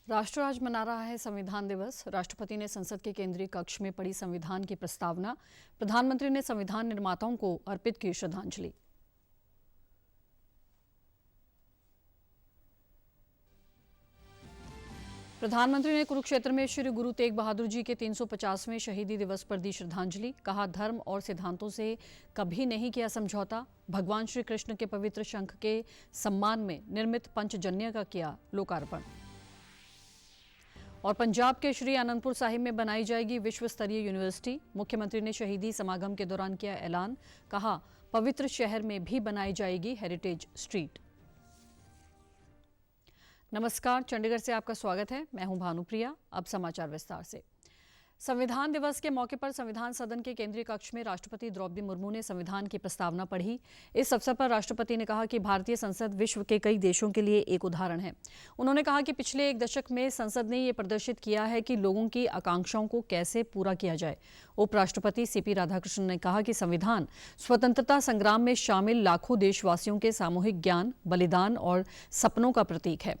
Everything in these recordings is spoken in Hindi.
राष्ट्र आज मना रहा है संविधान दिवस। राष्ट्रपति ने संसद के केंद्रीय कक्ष में पढ़ी संविधान की प्रस्तावना। प्रधानमंत्री ने संविधान निर्माताओं को अर्पित की श्रद्धांजलि। प्रधानमंत्री ने कुरुक्षेत्र में श्री गुरु तेग बहादुर जी के 350वें शहीदी दिवस पर दी श्रद्धांजलि। कहा, धर्म और सिद्धांतों से कभी नहीं किया समझौता। भगवान श्री कृष्ण के पवित्र शंख के सम्मान में निर्मित पंचजन्य का किया लोकार्पण। और पंजाब के श्री आनंदपुर साहिब में बनाई जाएगी विश्व स्तरीय यूनिवर्सिटी। मुख्यमंत्री ने शहीदी समागम के दौरान किया ऐलान। कहा, पवित्र शहर में भी बनाई जाएगी हेरिटेज स्ट्रीट। नमस्कार, चंडीगढ़ से आपका स्वागत है। मैं हूं भानुप्रिया। अब समाचार विस्तार से। संविधान दिवस के मौके पर संविधान सदन के केंद्रीय कक्ष में राष्ट्रपति द्रौपदी मुर्मू ने संविधान की प्रस्तावना पढ़ी। इस अवसर पर राष्ट्रपति ने कहा कि भारतीय संसद विश्व के कई देशों के लिए एक उदाहरण है। उन्होंने कहा कि पिछले एक दशक में संसद ने ये प्रदर्शित किया है कि लोगों की आकांक्षाओं को कैसे पूरा किया जाए। उपराष्ट्रपति सीपी राधाकृष्णन ने कहा कि संविधान स्वतंत्रता संग्राम में शामिल लाखों देशवासियों के सामूहिक ज्ञान, बलिदान और सपनों का प्रतीक है।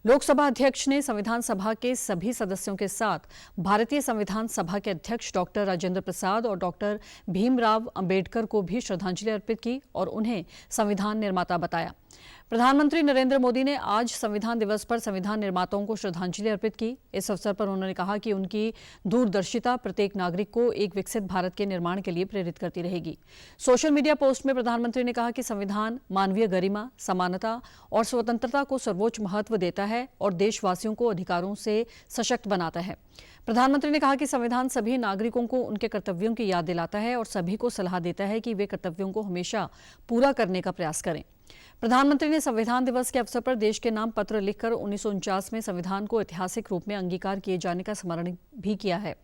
लोकसभा अध्यक्ष ने संविधान सभा के सभी सदस्यों के साथ भारतीय संविधान सभा के अध्यक्ष डॉक्टर राजेंद्र प्रसाद और डॉक्टर भीमराव अंबेडकर को भी श्रद्धांजलि अर्पित की और उन्हें संविधान निर्माता बताया। प्रधानमंत्री नरेंद्र मोदी ने आज संविधान दिवस पर संविधान निर्माताओं को श्रद्धांजलि अर्पित की। इस अवसर पर उन्होंने कहा कि उनकी दूरदर्शिता प्रत्येक नागरिक को एक विकसित भारत के निर्माण के लिए प्रेरित करती रहेगी। सोशल मीडिया पोस्ट में प्रधानमंत्री ने कहा कि संविधान मानवीय गरिमा, समानता और स्वतंत्रता को सर्वोच्च महत्व देता है और देशवासियों को अधिकारों से सशक्त बनाता है। प्रधानमंत्री ने कहा कि संविधान सभी नागरिकों को उनके कर्तव्यों की याद दिलाता है और सभी को सलाह देता है कि वे कर्तव्यों को हमेशा पूरा करने का प्रयास करें। प्रधानमंत्री ने संविधान दिवस के अवसर पर देश के नाम पत्र लिखकर 1949 में संविधान को ऐतिहासिक रूप में अंगीकार किए जाने का स्मरण भी किया है।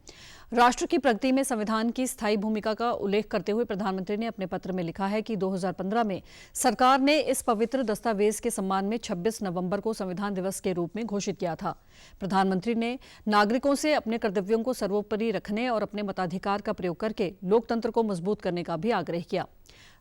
राष्ट्र की प्रगति में संविधान की स्थायी भूमिका का उल्लेख करते हुए प्रधानमंत्री ने अपने पत्र में लिखा है कि 2015 में सरकार ने इस पवित्र दस्तावेज के सम्मान में 26 नवंबर को संविधान दिवस के रूप में घोषित किया था। प्रधानमंत्री ने नागरिकों से अपने कर्तव्यों को सर्वोपरि रखने और अपने मताधिकार का प्रयोग करके लोकतंत्र को मजबूत करने का भी आग्रह किया।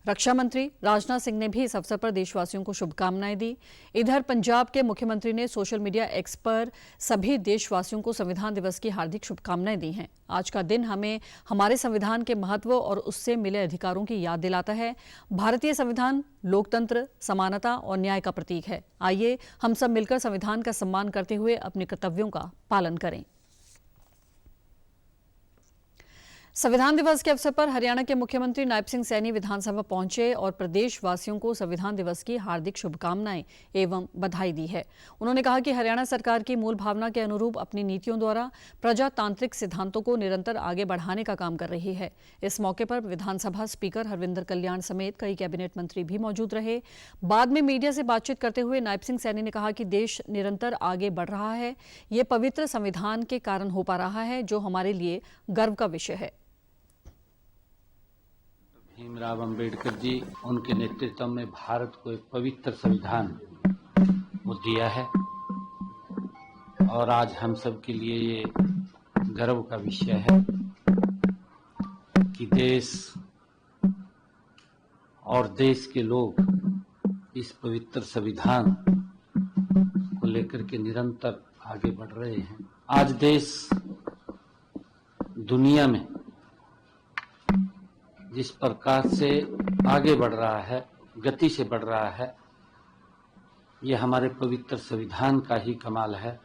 रक्षा मंत्री राजनाथ सिंह ने भी इस अवसर पर देशवासियों को शुभकामनाएं दी। इधर पंजाब के मुख्यमंत्री ने सोशल मीडिया एक्स पर सभी देशवासियों को संविधान दिवस की हार्दिक शुभकामनाएं दी हैं। आज का दिन हमें हमारे संविधान के महत्व और उससे मिले अधिकारों की याद दिलाता है। भारतीय संविधान लोकतंत्र, समानता और न्याय का प्रतीक है। आइए हम सब मिलकर संविधान का सम्मान करते हुए अपने कर्तव्यों का पालन करें। संविधान दिवस के अवसर पर हरियाणा के मुख्यमंत्री नायब सिंह सैनी विधानसभा पहुंचे और प्रदेशवासियों को संविधान दिवस की हार्दिक शुभकामनाएं एवं बधाई दी है। उन्होंने कहा कि हरियाणा सरकार की मूल भावना के अनुरूप अपनी नीतियों द्वारा प्रजातांत्रिक सिद्धांतों को निरंतर आगे बढ़ाने का काम कर रही है। इस मौके पर विधानसभा स्पीकर हरविंदर कल्याण समेत कई कैबिनेट मंत्री भी मौजूद रहे। बाद में मीडिया से बातचीत करते हुए नायब सिंह सैनी ने कहा कि देश निरंतर आगे बढ़ रहा है। ये पवित्र संविधान के कारण हो पा रहा है, जो हमारे लिए गर्व का विषय है। भीमराव अंबेडकर जी, उनके नेतृत्व में भारत को एक पवित्र संविधान वो दिया है और आज हम सब के लिए ये गर्व का विषय है कि देश और देश के लोग इस पवित्र संविधान को लेकर के निरंतर आगे बढ़ रहे हैं। आज देश दुनिया में जिस प्रकार से आगे बढ़ रहा है, गति से बढ़ रहा है, ये हमारे पवित्र संविधान का ही कमाल है।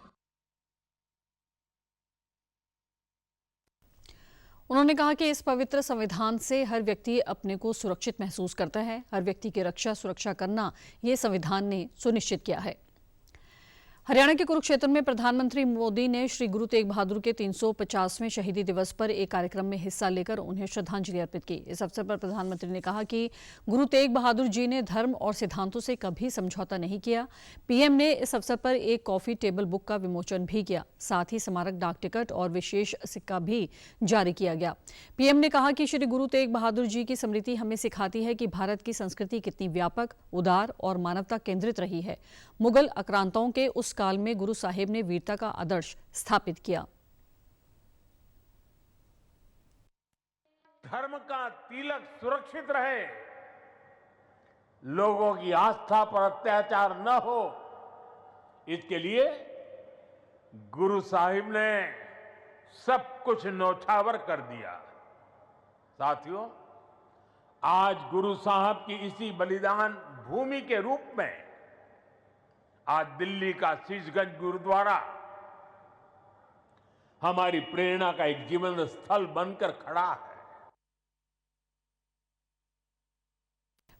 उन्होंने कहा कि इस पवित्र संविधान से हर व्यक्ति अपने को सुरक्षित महसूस करता है। हर व्यक्ति की रक्षा सुरक्षा करना ये संविधान ने सुनिश्चित किया है। हरियाणा के कुरुक्षेत्र में प्रधानमंत्री मोदी ने श्री गुरु तेग बहादुर के 350वें शहीदी दिवस पर एक कार्यक्रम में हिस्सा लेकर उन्हें श्रद्धांजलि अर्पित की। इस अवसर पर प्रधानमंत्री ने कहा कि गुरु तेग बहादुर जी ने धर्म और सिद्धांतों से कभी समझौता नहीं किया। पीएम ने इस अवसर पर एक कॉफी टेबल बुक का विमोचन भी किया। साथ ही स्मारक डाक टिकट और विशेष सिक्का भी जारी किया गया। पीएम ने कहा कि श्री गुरु तेग बहादुर जी की स्मृति हमें सिखाती है कि भारत की संस्कृति कितनी व्यापक, उदार और मानवता केंद्रित रही है। मुगल आक्रांताओं के उस काल में गुरु साहिब ने वीरता का आदर्श स्थापित किया। धर्म का तिलक सुरक्षित रहे, लोगों की आस्था पर अत्याचार न हो, इसके लिए गुरु साहिब ने सब कुछ न्यौछावर कर दिया। साथियों, आज गुरु साहब की इसी बलिदान भूमि के रूप में आज दिल्ली का शीशगंज गुरुद्वारा हमारी प्रेरणा का एक जीवन स्थल बनकर खड़ा है।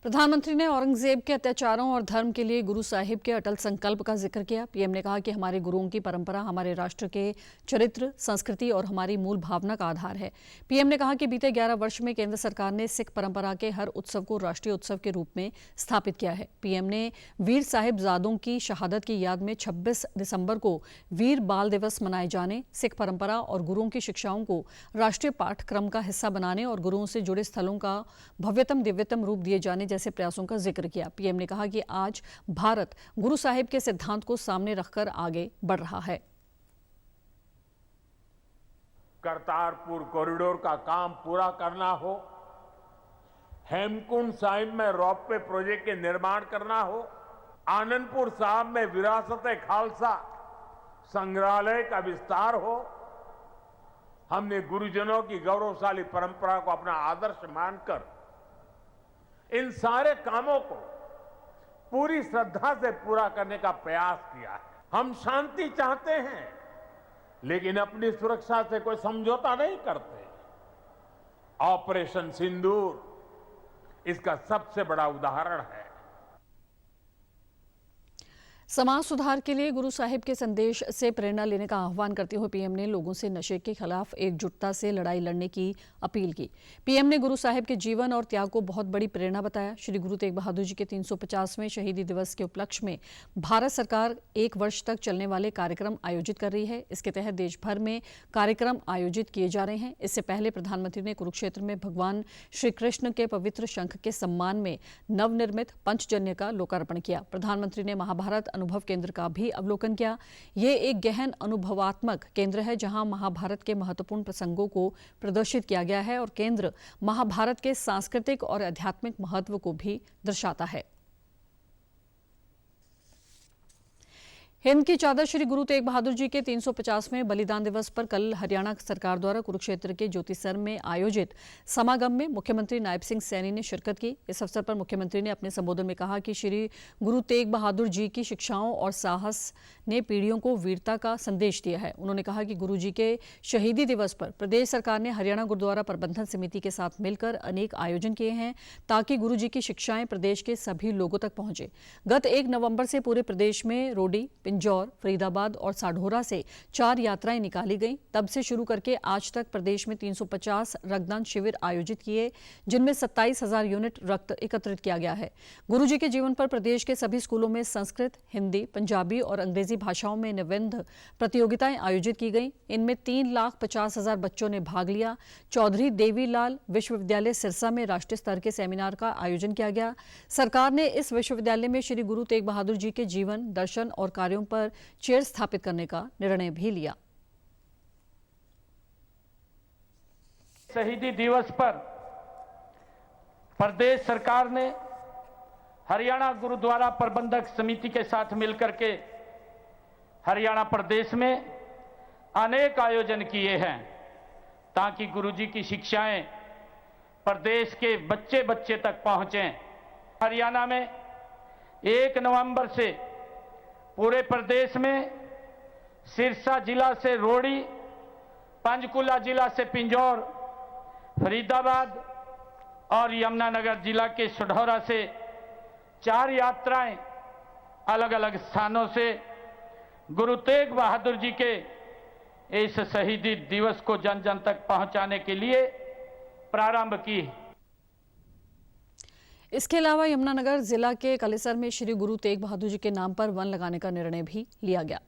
प्रधानमंत्री ने औरंगजेब के अत्याचारों और धर्म के लिए गुरु साहिब के अटल संकल्प का जिक्र किया। पीएम ने कहा कि हमारे गुरुओं की परंपरा हमारे राष्ट्र के चरित्र, संस्कृति और हमारी मूल भावना का आधार है। पीएम ने कहा कि बीते 11 वर्ष में केंद्र सरकार ने सिख परंपरा के हर उत्सव को राष्ट्रीय उत्सव के रूप में स्थापित किया है। पीएम ने वीर साहिबजादों की शहादत की याद में 26 दिसंबर को वीर बाल दिवस मनाए जाने, सिख परंपरा और गुरुओं की शिक्षाओं को राष्ट्रीय पाठ्यक्रम का हिस्सा बनाने और गुरुओं से जुड़े स्थलों का भव्यतम दिव्यतम रूप दिए जाने जैसे प्रयासों का जिक्र किया। पीएम ने कहा कि आज भारत गुरु साहिब के सिद्धांत को सामने रखकर आगे बढ़ रहा है। करतारपुर कॉरिडोर का काम पूरा करना हो, हेमकुंड साहिब में रोपवे प्रोजेक्ट के निर्माण करना हो, आनंदपुर साहिब में विरासत खालसा संग्रहालय का विस्तार हो, हमने गुरुजनों की गौरवशाली परंपरा को अपना आदर्श मानकर इन सारे कामों को पूरी श्रद्धा से पूरा करने का प्रयास किया है। हम शांति चाहते हैं, लेकिन अपनी सुरक्षा से कोई समझौता नहीं करते। ऑपरेशन सिंदूर इसका सबसे बड़ा उदाहरण है। समाज सुधार के लिए गुरु साहिब के संदेश से प्रेरणा लेने का आह्वान करते हुए पीएम ने लोगों से नशे के खिलाफ एकजुटता से लड़ाई लड़ने की अपील की। पीएम ने गुरु साहिब के जीवन और त्याग को बहुत बड़ी प्रेरणा बताया। श्री गुरु तेग बहादुर जी के 350वें शहीदी दिवस के उपलक्ष्य में भारत सरकार 1 वर्ष तक चलने वाले कार्यक्रम आयोजित कर रही है। इसके तहत देश भर में कार्यक्रम आयोजित किए जा रहे हैं। इससे पहले प्रधानमंत्री ने कुरुक्षेत्र में भगवान श्री कृष्ण के पवित्र शंख के सम्मान में नवनिर्मित पंचजन्य का लोकार्पण किया। प्रधानमंत्री ने महाभारत अनुभव केंद्र का भी अवलोकन किया। ये एक गहन अनुभवात्मक केंद्र है जहां महाभारत के महत्वपूर्ण प्रसंगों को प्रदर्शित किया गया है और केंद्र महाभारत के सांस्कृतिक और आध्यात्मिक महत्व को भी दर्शाता है। हिंद की चादर श्री गुरु तेग बहादुर जी के 350वें बलिदान दिवस पर कल हरियाणा सरकार द्वारा कुरुक्षेत्र के ज्योतिसर में आयोजित समागम में मुख्यमंत्री नायब सिंह सैनी ने शिरकत की। इस अवसर पर मुख्यमंत्री ने अपने संबोधन में कहा कि श्री गुरु तेग बहादुर जी की शिक्षाओं और साहस ने पीढ़ियों को वीरता का संदेश दिया है। उन्होंने कहा कि गुरु जी के शहीदी दिवस पर प्रदेश सरकार ने हरियाणा गुरुद्वारा प्रबंधन समिति के साथ मिलकर अनेक आयोजन किए हैं ताकि गुरु जी की शिक्षाएं प्रदेश के सभी लोगों तक पहुंचे। गत 1 नवंबर से पूरे प्रदेश में रोडी, पिंजौर, फरीदाबाद और साढौरा से 4 यात्राएं निकाली गईं। तब से शुरू करके आज तक प्रदेश में 350 रक्तदान शिविर आयोजित किए, जिनमें 27,000 यूनिट रक्त एकत्रित किया गया है। गुरुजी के जीवन पर प्रदेश के सभी स्कूलों में संस्कृत, हिंदी, पंजाबी और अंग्रेजी भाषाओं में निबंध प्रतियोगिताएं आयोजित की गईं। इनमें 3,50,000 बच्चों ने भाग लिया। चौधरी देवीलाल विश्वविद्यालय सिरसा में राष्ट्रीय स्तर के सेमिनार का आयोजन किया गया। सरकार ने इस विश्वविद्यालय में श्री गुरु तेग बहादुर जी के जीवन, दर्शन और कार्यों पर चेयर स्थापित करने का निर्णय भी लिया। शहीदी दिवस पर प्रदेश सरकार ने हरियाणा गुरुद्वारा प्रबंधक समिति के साथ मिलकर के हरियाणा प्रदेश में अनेक आयोजन किए हैं ताकि गुरुजी की शिक्षाएं प्रदेश के बच्चे बच्चे तक पहुंचें। हरियाणा में 1 नवंबर से पूरे प्रदेश में सिरसा जिला से रोडी, पंचकुला जिला से पिंजौर, फरीदाबाद और यमुनानगर जिला के साढौरा से 4 यात्राएं अलग अलग स्थानों से गुरु तेग बहादुर जी के इस शहीदी दिवस को जन जन तक पहुंचाने के लिए प्रारंभ की। इसके अलावा यमुनानगर जिला के कलेसर में श्री गुरु तेग बहादुर जी के नाम पर वन लगाने का निर्णय भी लिया गया।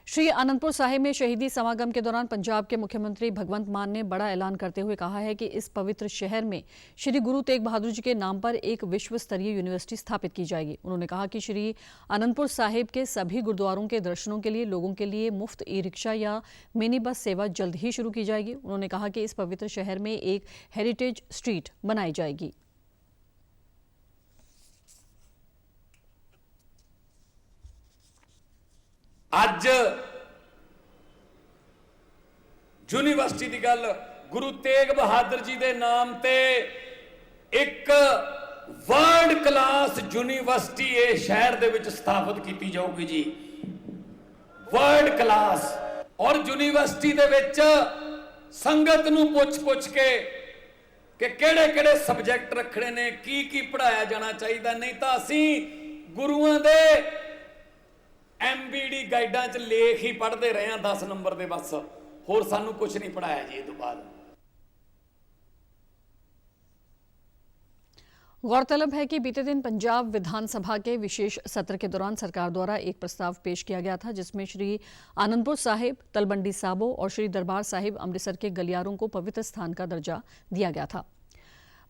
श्री आनंदपुर साहिब में शहीदी समागम के दौरान पंजाब के मुख्यमंत्री भगवंत मान ने बड़ा ऐलान करते हुए कहा है कि इस पवित्र शहर में श्री गुरु तेग बहादुर जी के नाम पर एक विश्व स्तरीय यूनिवर्सिटी स्थापित की जाएगी। उन्होंने कहा कि श्री आनंदपुर साहिब के सभी गुरुद्वारों के दर्शनों के लिए लोगों के लिए मुफ्त ई-रिक्शा या मिनी बस सेवा जल्द ही शुरू की जाएगी। उन्होंने कहा कि इस पवित्र शहर में एक हेरिटेज स्ट्रीट बनाई जाएगी। ਅੱਜ यूनिवर्सिटी की गल गुरु तेग बहादुर जी के नाम ते एक वर्ल्ड क्लास यूनिवर्सिटी ये शहर दे विच स्थापित की जाऊगी जी, वर्ल्ड क्लास। और यूनिवर्सिटी दे विच संगत नूं पुछ के कि किहड़े सबजैक्ट रखने ने, की पढ़ाया जाना चाहिए। नहीं तो असी गुरुआं दे MBD गाइडां च लेख ही पढ़ते रहे हैं 10 नंबर दे, बस होर सानू कुछ नहीं पढ़ाया जी। इस तो बाद गौरतलब है कि बीते दिन पंजाब विधानसभा के विशेष सत्र के दौरान सरकार द्वारा एक प्रस्ताव पेश किया गया था, जिसमें श्री आनंदपुर साहिब, तलवंडी साबो और श्री दरबार साहिब अमृतसर के गलियारों को पवित्र स्थान का दर्जा दिया गया था।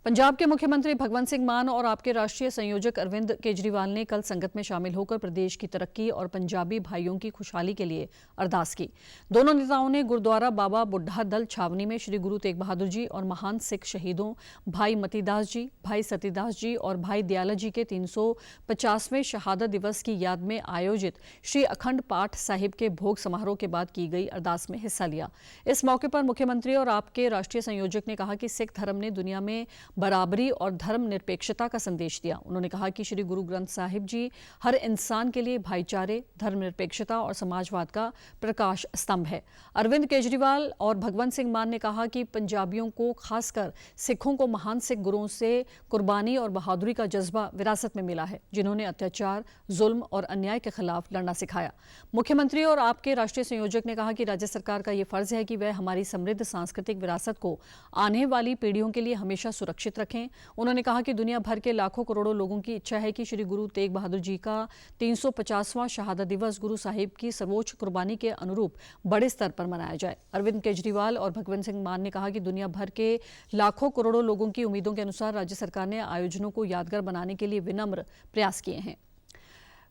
पंजाब के मुख्यमंत्री भगवंत सिंह मान और आपके राष्ट्रीय संयोजक अरविंद केजरीवाल ने कल संगत में शामिल होकर प्रदेश की तरक्की और पंजाबी भाइयों की खुशहाली के लिए अरदास की। दोनों नेताओं ने गुरुद्वारा बाबा बुड्ढा दल छावनी में श्री गुरु तेग बहादुर जी और महान सिख शहीदों भाई मतीदास जी, भाई सतीदास जी और भाई दयाला जी के 350वें शहादत दिवस की याद में आयोजित श्री अखंड पाठ साहिब के भोग समारोह के बाद की गई अरदास में हिस्सा लिया। इस मौके पर मुख्यमंत्री और आपके राष्ट्रीय संयोजक ने कहा कि सिख धर्म ने दुनिया में बराबरी और धर्मनिरपेक्षता का संदेश दिया। उन्होंने कहा कि श्री गुरु ग्रंथ साहिब जी हर इंसान के लिए भाईचारे, धर्मनिरपेक्षता और समाजवाद का प्रकाश स्तंभ है। अरविंद केजरीवाल और भगवंत सिंह मान ने कहा कि पंजाबियों को, खासकर सिखों को महान सिख गुरुओं से कुर्बानी और बहादुरी का जज्बा विरासत में मिला है, जिन्होंने अत्याचार, जुल्म और अन्याय के खिलाफ लड़ना सिखाया। मुख्यमंत्री और आपके राष्ट्रीय संयोजक ने कहा कि राज्य सरकार का ये फर्ज है कि वह हमारी समृद्ध सांस्कृतिक विरासत को आने वाली पीढ़ियों के लिए हमेशा सुरक्षित रखें। उन्होंने कहा कि दुनिया भर के लाखों करोड़ों लोगों की इच्छा है कि श्री गुरु तेग बहादुर जी का 350वां शहादत दिवस गुरु साहिब की सर्वोच्च कुर्बानी के अनुरूप बड़े स्तर पर मनाया जाए। अरविंद केजरीवाल और भगवंत सिंह मान ने कहा कि दुनिया भर के लाखों करोड़ों लोगों की उम्मीदों के अनुसार राज्य सरकार ने आयोजनों को यादगार बनाने के लिए विनम्र प्रयास किए हैं।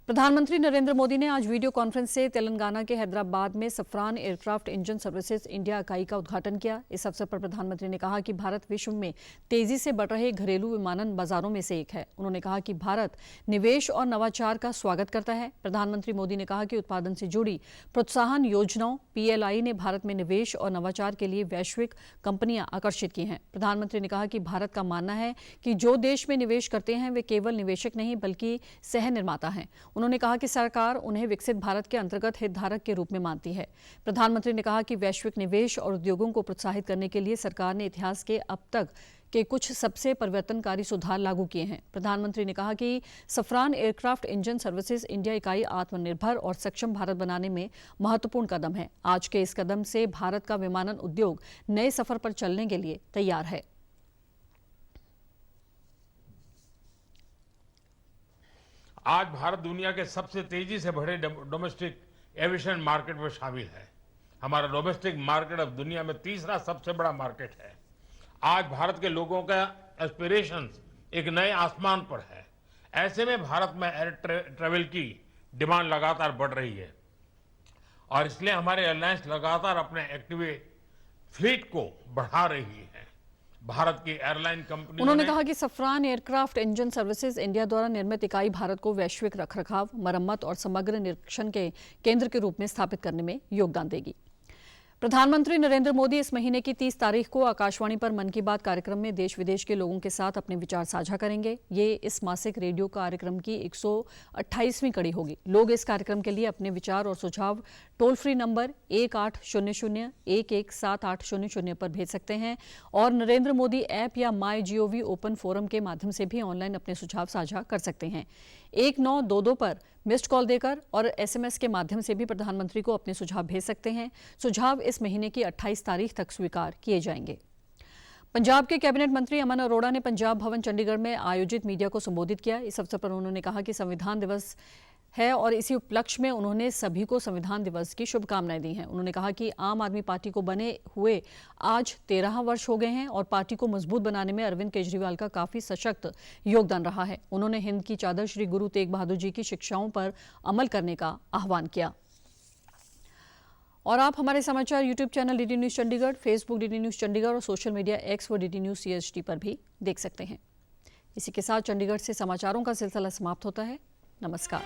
प्रधानमंत्री नरेंद्र मोदी ने आज वीडियो कॉन्फ्रेंस से तेलंगाना के हैदराबाद में सफरान एयरक्राफ्ट इंजन सर्विसेज इंडिया इकाई का उद्घाटन किया। इस अवसर पर प्रधानमंत्री ने कहा कि भारत विश्व में तेजी से बढ़ रहे घरेलू विमानन बाजारों में से एक है। उन्होंने कहा कि भारत निवेश और नवाचार का स्वागत करता है। प्रधानमंत्री मोदी ने कहा कि उत्पादन से जुड़ी प्रोत्साहन योजनाओं PLI ने भारत में निवेश और नवाचार के लिए वैश्विक कंपनियां आकर्षित की हैं। प्रधानमंत्री ने कहा कि भारत का मानना है कि जो देश में निवेश करते हैं वे केवल निवेशक नहीं बल्कि सह निर्माता हैं। उन्होंने कहा कि सरकार उन्हें विकसित भारत के अंतर्गत हितधारक के रूप में मानती है। प्रधानमंत्री ने कहा कि वैश्विक निवेश और उद्योगों को प्रोत्साहित करने के लिए सरकार ने इतिहास के अब तक के कुछ सबसे परिवर्तनकारी सुधार लागू किए हैं। प्रधानमंत्री ने कहा कि सफरान एयरक्राफ्ट इंजन सर्विसेज इंडिया इकाई आत्मनिर्भर और सक्षम भारत बनाने में महत्वपूर्ण कदम है। आज के इस कदम से भारत का विमानन उद्योग नए सफर पर चलने के लिए तैयार है। आज भारत दुनिया के सबसे तेजी से बढ़े डोमेस्टिक एविएशन मार्केट में शामिल है। हमारा डोमेस्टिक मार्केट अब दुनिया में तीसरा सबसे बड़ा मार्केट है। आज भारत के लोगों का एस्पिरेशंस एक नए आसमान पर है। ऐसे में भारत में एयर ट्रेवल की डिमांड लगातार बढ़ रही है और इसलिए हमारे एयरलाइंस लगातार अपने एक्टिव फ्लीट को बढ़ा रही है। भारत की एयरलाइन कंपनी उन्होंने कहा कि सफरान एयरक्राफ्ट इंजन सर्विसेज इंडिया द्वारा निर्मित इकाई भारत को वैश्विक रखरखाव, मरम्मत और समग्र निरीक्षण के केंद्र के रूप में स्थापित करने में योगदान देगी। प्रधानमंत्री नरेंद्र मोदी इस महीने की 30 तारीख को आकाशवाणी पर मन की बात कार्यक्रम में देश विदेश के लोगों के साथ अपने विचार साझा करेंगे। ये इस मासिक रेडियो कार्यक्रम की 128वीं कड़ी होगी। लोग इस कार्यक्रम के लिए अपने विचार और सुझाव टोल फ्री नंबर 1800-117800 पर भेज सकते हैं और नरेंद्र मोदी ऐप या MyGov ओपन फोरम के माध्यम से भी ऑनलाइन अपने सुझाव साझा कर सकते हैं। 1922 पर मिस्ड कॉल देकर और SMS के माध्यम से भी प्रधानमंत्री को अपने सुझाव भेज सकते हैं। सुझाव इस महीने की 28 तारीख तक स्वीकार किए जाएंगे। पंजाब के कैबिनेट मंत्री अमन अरोड़ा ने पंजाब भवन चंडीगढ़ में आयोजित मीडिया को संबोधित किया। इस अवसर पर उन्होंने कहा कि संविधान दिवस है और इसी उपलक्ष्य में उन्होंने सभी को संविधान दिवस की शुभकामनाएं दी हैं। उन्होंने कहा कि आम आदमी पार्टी को बने हुए आज 13 वर्ष हो गए हैं और पार्टी को मजबूत बनाने में अरविंद केजरीवाल का काफी सशक्त योगदान रहा है। उन्होंने हिंद की चादर श्री गुरु तेग बहादुर जी की शिक्षाओं पर अमल करने का आह्वान किया। और आप हमारे समाचार YouTube channel DD news Chandigarh, Facebook DD news Chandigarh और सोशल मीडिया X व DD न्यूज़ CST पर भी देख सकते हैं। इसी के साथ चंडीगढ़ से समाचारों का सिलसिला समाप्त होता है। नमस्कार।